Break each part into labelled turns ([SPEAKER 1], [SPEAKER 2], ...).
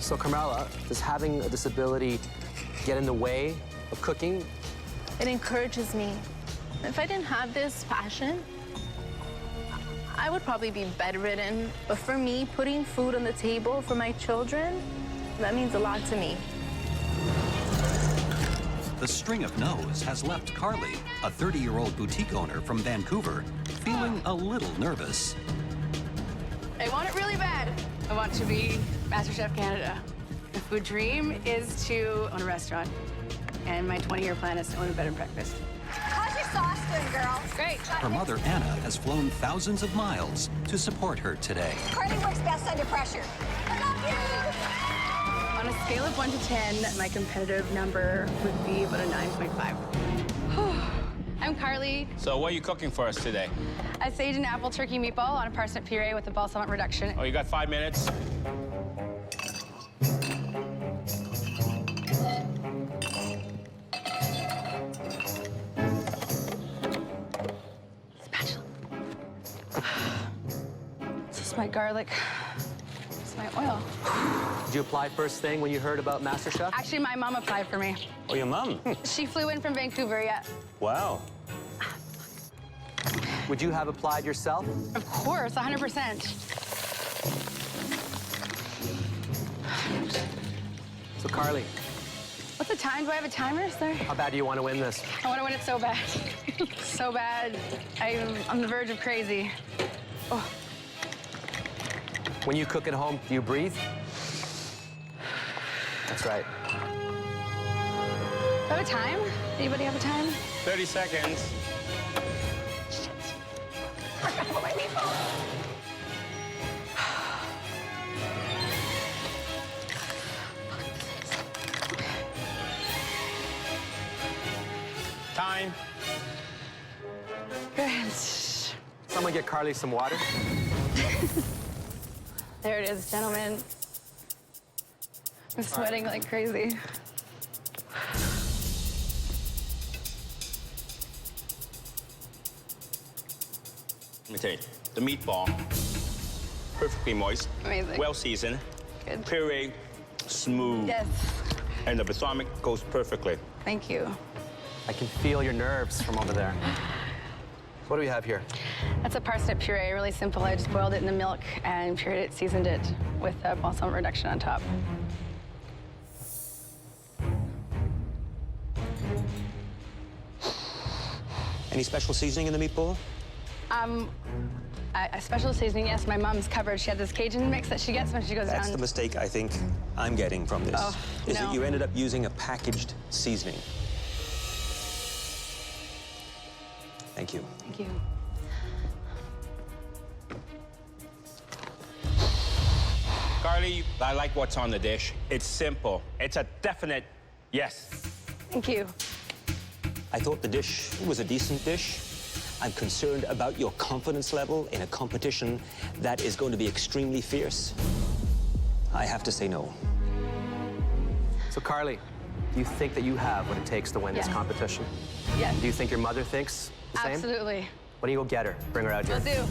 [SPEAKER 1] So, Carmella, does having a disability get in the way of cooking?
[SPEAKER 2] It encourages me. If I didn't have this passion, I would probably be bedridden. But for me, putting food on the table for my children, that means a lot to me.
[SPEAKER 3] The string of no's has left Carly, a 30-year-old boutique owner from Vancouver, feeling a little nervous.
[SPEAKER 4] I want it really bad. I want to be MasterChef Canada. My food dream is to own a restaurant, and my 20-year plan is to own a bed and breakfast.
[SPEAKER 5] How's your sauce doing, girl?
[SPEAKER 4] Great.
[SPEAKER 3] Her mother, Anna, has flown thousands of miles to support her today.
[SPEAKER 5] Carly works best under pressure. I love you!
[SPEAKER 4] On a scale of 1 to 10, my competitive number would be about a 9.5. I'm Carly.
[SPEAKER 6] So what are you cooking for us today?
[SPEAKER 4] A sage and apple turkey meatball on a parsnip puree with a balsamic reduction.
[SPEAKER 6] Oh, you got 5 minutes?
[SPEAKER 4] Spatula. This is my garlic. This is my oil.
[SPEAKER 1] Did you apply first thing when you heard about MasterChef?
[SPEAKER 4] Actually, my mom applied for me.
[SPEAKER 1] Oh, your mom?
[SPEAKER 4] She flew in from Vancouver, yeah.
[SPEAKER 1] Wow. Would you have applied yourself?
[SPEAKER 4] Of course, 100%.
[SPEAKER 1] So, Carly,
[SPEAKER 4] What's the time? Do I have a timer, sir?
[SPEAKER 1] how bad do you want to win this?
[SPEAKER 4] I want to win it so bad. So bad. I'm on the verge of crazy. Oh,
[SPEAKER 1] When you cook at home, do you breathe? That's right.
[SPEAKER 4] do I have a time? Anybody have a time?
[SPEAKER 6] 30 seconds. Time.
[SPEAKER 4] Good.
[SPEAKER 1] Someone get Carly some water.
[SPEAKER 4] There it is, gentlemen. I'm sweating like crazy.
[SPEAKER 6] Let me tell you, the meatball, perfectly moist,
[SPEAKER 4] Amazing.
[SPEAKER 6] well seasoned,
[SPEAKER 4] Good.
[SPEAKER 6] puree, smooth,
[SPEAKER 4] Yes.
[SPEAKER 6] and the balsamic goes perfectly.
[SPEAKER 4] Thank you.
[SPEAKER 1] I can feel your nerves from over there. What do we have here?
[SPEAKER 4] That's a parsnip puree, really simple. I just boiled it in the milk and pureed it, seasoned it with a balsamic reduction on top.
[SPEAKER 7] Any special seasoning in the meatball?
[SPEAKER 4] A special seasoning, yes. My mom's covered. She had this Cajun mix that she gets when she goes
[SPEAKER 7] That's
[SPEAKER 4] down.
[SPEAKER 7] the mistake I think I'm getting from this.
[SPEAKER 4] Oh,
[SPEAKER 7] is
[SPEAKER 4] no.
[SPEAKER 7] that you ended up using a packaged seasoning. Thank you.
[SPEAKER 4] Thank you.
[SPEAKER 6] Carly, I like what's on the dish. It's simple. It's a definite yes.
[SPEAKER 4] Thank you.
[SPEAKER 7] I thought the dish was a decent dish. I'm concerned about your confidence level in a competition that is going to be extremely fierce. I have to say no.
[SPEAKER 1] So, Carly, do you think that you have what it takes to win this
[SPEAKER 4] Yes.
[SPEAKER 1] competition?
[SPEAKER 4] Yes.
[SPEAKER 1] Do you think your mother thinks the same?
[SPEAKER 4] Absolutely.
[SPEAKER 1] Why don't you go get her? Bring her out here.
[SPEAKER 4] Will do.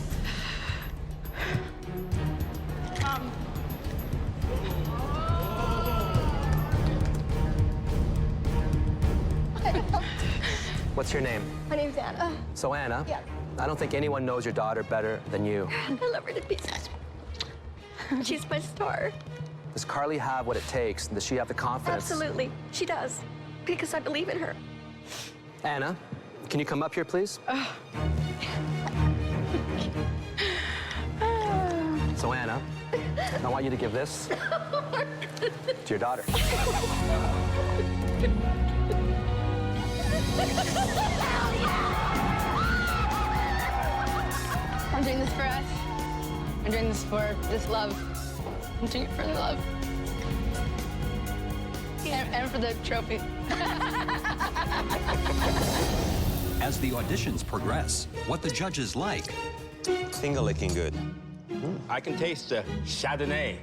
[SPEAKER 1] What's your name?
[SPEAKER 5] My name's Anna.
[SPEAKER 1] So, Anna,
[SPEAKER 5] Yeah.
[SPEAKER 1] I don't think anyone knows your daughter better than you.
[SPEAKER 5] I love her to pieces. She's my star.
[SPEAKER 1] Does Carly have what it takes? Does she have the confidence?
[SPEAKER 5] Absolutely. She does. Because I believe in her.
[SPEAKER 1] Anna, can you come up here, please? So, Anna, I want you to give this to your daughter.
[SPEAKER 4] I'm doing this for us. I'm doing this for this love. I'm doing it for the love. And for the trophy.
[SPEAKER 3] As the auditions progress, what the judges like
[SPEAKER 7] Finger licking good.
[SPEAKER 6] I can taste the Chardonnay.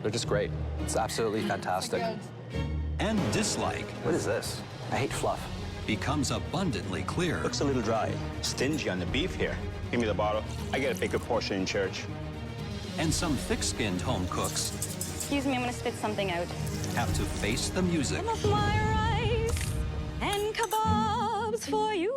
[SPEAKER 1] They're just great. It's absolutely fantastic.
[SPEAKER 4] Good.
[SPEAKER 3] and dislike
[SPEAKER 1] What is this? I hate fluff.
[SPEAKER 3] becomes abundantly clear.
[SPEAKER 7] Looks a little dry.
[SPEAKER 6] Stingy on the beef here. Give me the bottle. I get a bigger portion in church.
[SPEAKER 3] And some thick-skinned home cooks
[SPEAKER 8] Excuse me, I'm gonna spit something out.
[SPEAKER 3] Have to face the music.
[SPEAKER 8] Some of my rice and kebabs for you.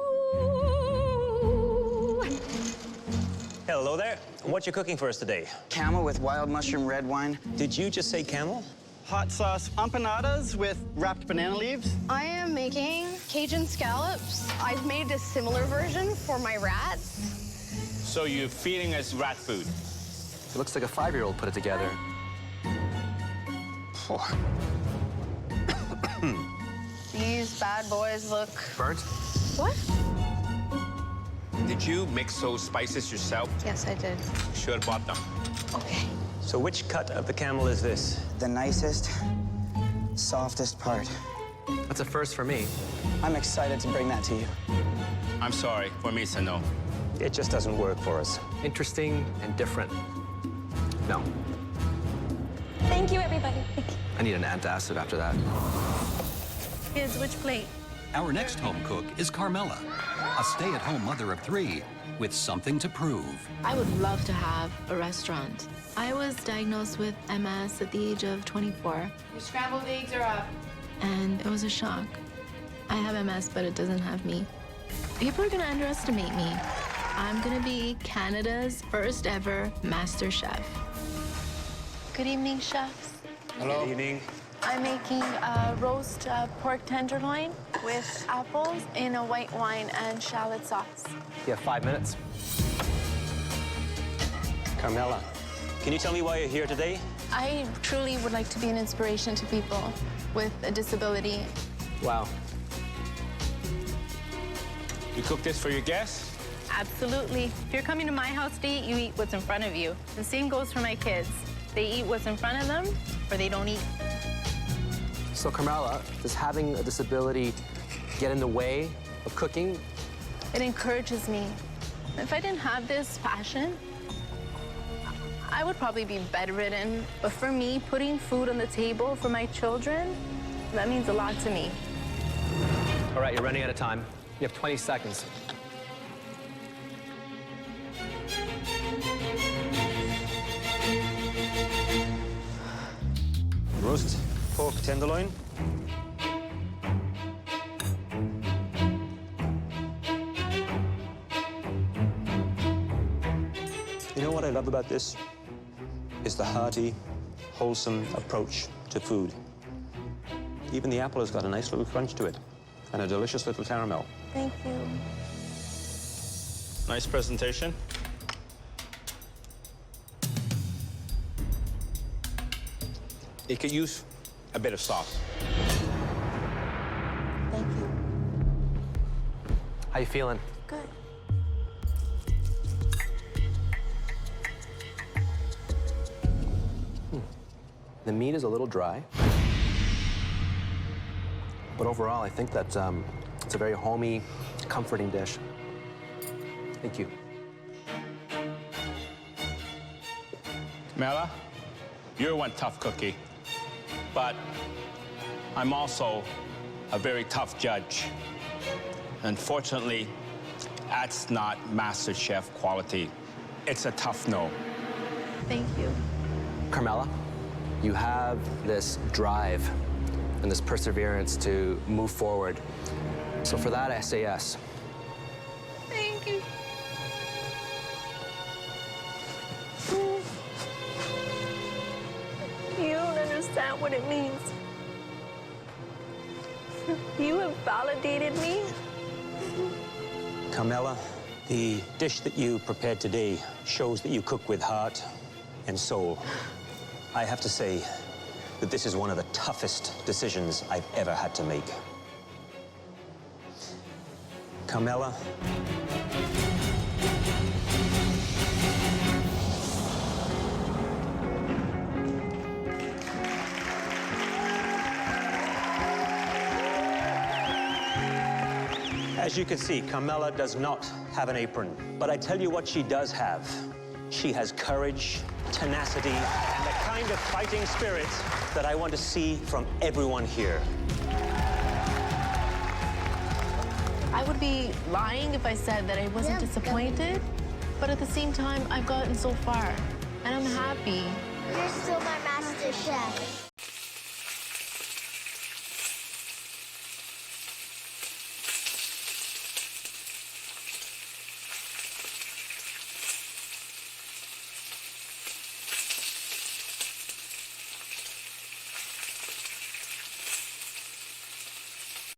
[SPEAKER 7] Hello there. What you cooking for us today?
[SPEAKER 9] Camel with wild mushroom red wine.
[SPEAKER 7] Did you just say camel?
[SPEAKER 9] Hot sauce empanadas with wrapped banana leaves.
[SPEAKER 10] I am making Cajun scallops. I've made a similar version for my rats.
[SPEAKER 6] So you're feeding us rat food?
[SPEAKER 1] It looks like a 5-year-old put it together.
[SPEAKER 2] These bad boys look...
[SPEAKER 1] Burnt?
[SPEAKER 2] What?
[SPEAKER 6] Did you mix those spices yourself?
[SPEAKER 2] Yes, I did.
[SPEAKER 6] Should have bought them.
[SPEAKER 2] Okay.
[SPEAKER 7] So which cut of the camel is this?
[SPEAKER 9] The nicest, softest part.
[SPEAKER 1] That's a first for me.
[SPEAKER 9] I'm excited to bring that to you.
[SPEAKER 6] I'm sorry, for me it's a no.
[SPEAKER 7] It just doesn't work for us.
[SPEAKER 1] Interesting and different. No.
[SPEAKER 8] Thank you, everybody.
[SPEAKER 1] I need an antacid after that.
[SPEAKER 2] Kids, which plate?
[SPEAKER 3] Our next home cook is Carmella, a stay-at-home mother of 3 with something to prove.
[SPEAKER 2] I would love to have a restaurant. I was diagnosed with MS at the age of 24.
[SPEAKER 4] Your scrambled eggs are up.
[SPEAKER 2] And it was a shock. I have MS, but it doesn't have me. People are gonna underestimate me. I'm gonna be Canada's first ever MasterChef. Good evening, chefs.
[SPEAKER 7] Hello. Good evening.
[SPEAKER 2] I'm making a roast pork tenderloin with apples in a white wine and shallot sauce.
[SPEAKER 1] You have 5 minutes.
[SPEAKER 7] Carmella, can you tell me why you're here today?
[SPEAKER 2] I truly would like to be an inspiration to people with a disability.
[SPEAKER 1] Wow.
[SPEAKER 6] You cook this for your guests?
[SPEAKER 2] Absolutely. If you're coming to my house to eat, you eat what's in front of you. The same goes for my kids. They eat what's in front of them, or they don't eat.
[SPEAKER 1] So, Carmella, does having a disability get in the way of cooking?
[SPEAKER 2] It encourages me. If I didn't have this passion, I would probably be bedridden. But for me, putting food on the table for my children, that means a lot to me.
[SPEAKER 1] All right, you're running out of time. You have 20 seconds.
[SPEAKER 7] Roast pork tenderloin. You know what I love about this? Is the hearty, wholesome approach to food. Even the apple has got a nice little crunch to it and a delicious little caramel.
[SPEAKER 2] Thank you.
[SPEAKER 6] Nice presentation. It could use a bit of sauce.
[SPEAKER 2] Thank you.
[SPEAKER 1] How you feeling?
[SPEAKER 2] Good.
[SPEAKER 1] The meat is a little dry. But overall, I think that it's a very homey, comforting dish. Thank you.
[SPEAKER 6] Mela, you're one tough cookie. But I'm also a very tough judge. Unfortunately, that's not MasterChef quality. It's a tough no.
[SPEAKER 2] Thank you.
[SPEAKER 1] Carmella, you have this drive and this perseverance to move forward. So for that, I say yes.
[SPEAKER 2] Thank you. You don't understand what it means. You have validated me.
[SPEAKER 7] Carmella, the dish that you prepared today shows that you cook with heart and soul. I have to say that this is one of the toughest decisions I've ever had to make. Carmella. As you can see, Carmella does not have an apron. But I tell you what she does have. She has courage, tenacity, and the kind of fighting spirit that I want to see from everyone here.
[SPEAKER 2] I would be lying if I said that I wasn't disappointed. But at the same time, I've gotten so far, and I'm happy.
[SPEAKER 5] You're still my master
[SPEAKER 11] MasterChef.